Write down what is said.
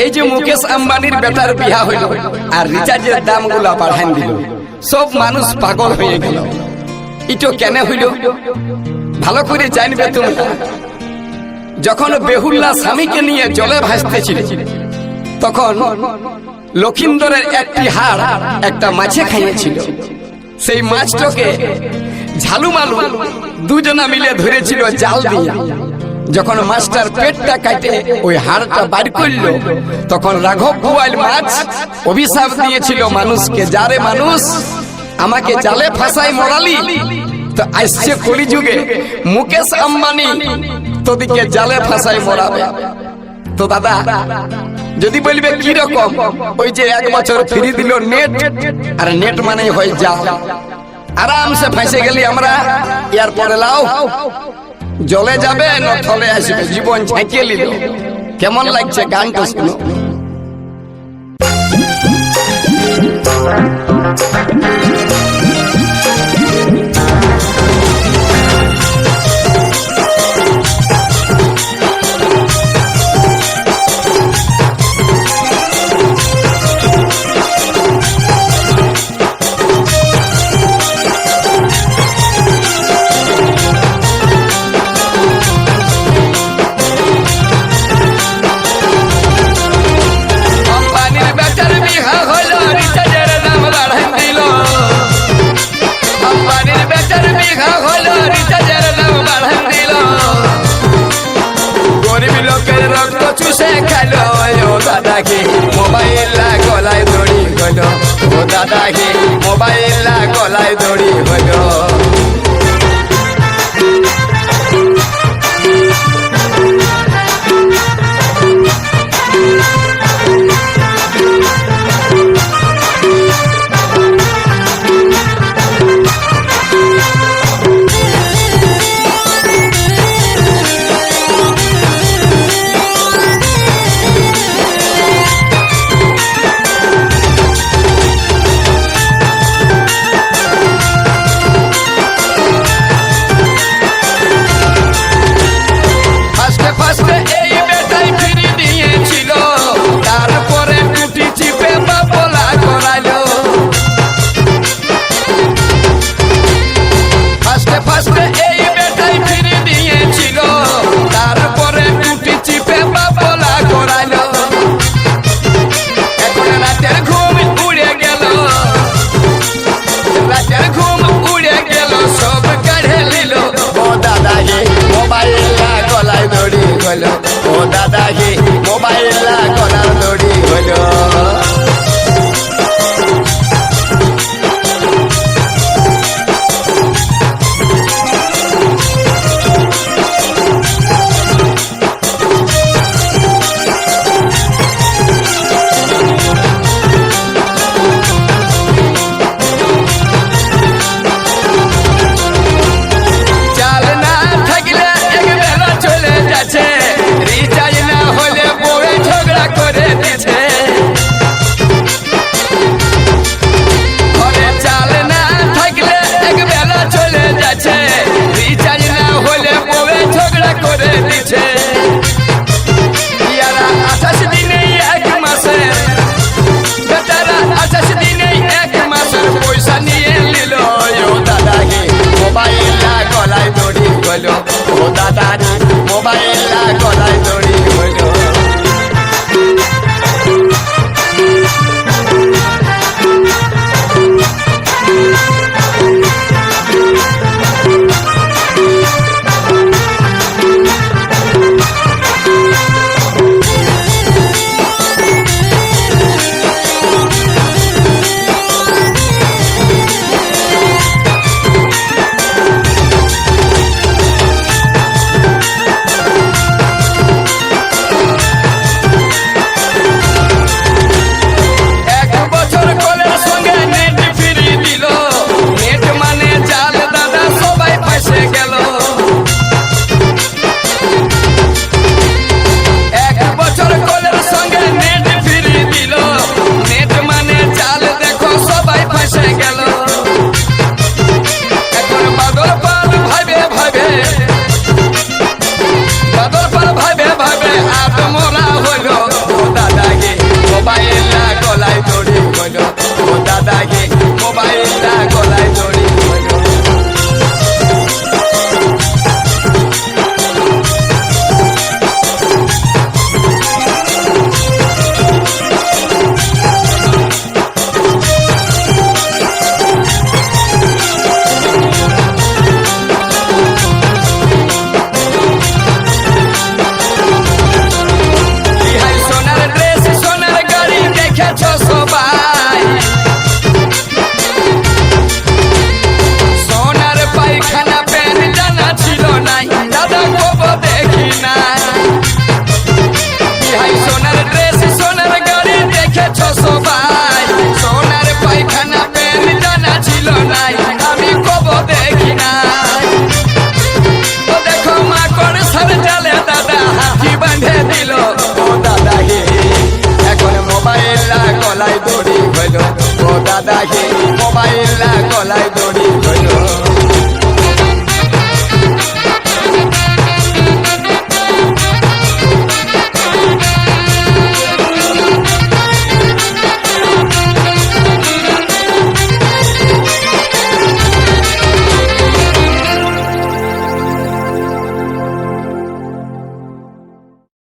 এই যে মুকেশ আম্বানির বেটার বিয়া হইল আর রিচার্জের দামগুলা বাড়ান দিল, সব মানুষ পাগল হয়ে গেল। এটা কেন হইল ভালো করে জানবে তোমরা। যখন বেহুল্লা স্বামীকে নিয়ে জলে ভাসতেছিল, তখন লক্ষিন্দরের একটি হাড় একটা মাছে খাইয়েছিল। সেই মাছটাকে ঝালুমালু দুজনা মিলে ধরেছিল জাল দিয়ে। যখন মাছটার পেটটা কাটে ওই হাড়টা বার করল, তখন রাঘব বোয়াল মাছ অভিশাপ দিয়েছিল মানুষকে, যারে মানুষ আমাকে জালে ফাঁসাই মরালি, তো আসছে কলিযুগে মুকেশ আম্বানি তোদিকে জালে ফাঁসাই মরাবে। তো দাদা যদি বলবে কি রকম, ওই যে 1 বছর ফ্রি দিল নেট, আর নেট মানে হয় জাল। আরামসে ফাঁসে গেলি আমরা, এর পরে লাও জলে যাবে না থলে আসবে, জীবন ঝাঁকিয়ে নিল। কেমন লাগছে গানটা শুনো। মোবাইল গলায় দড়ি হইল, ও দাদাকে মোবাইল গলায় দড়ি হইল। ও দাদাকে মোবাইল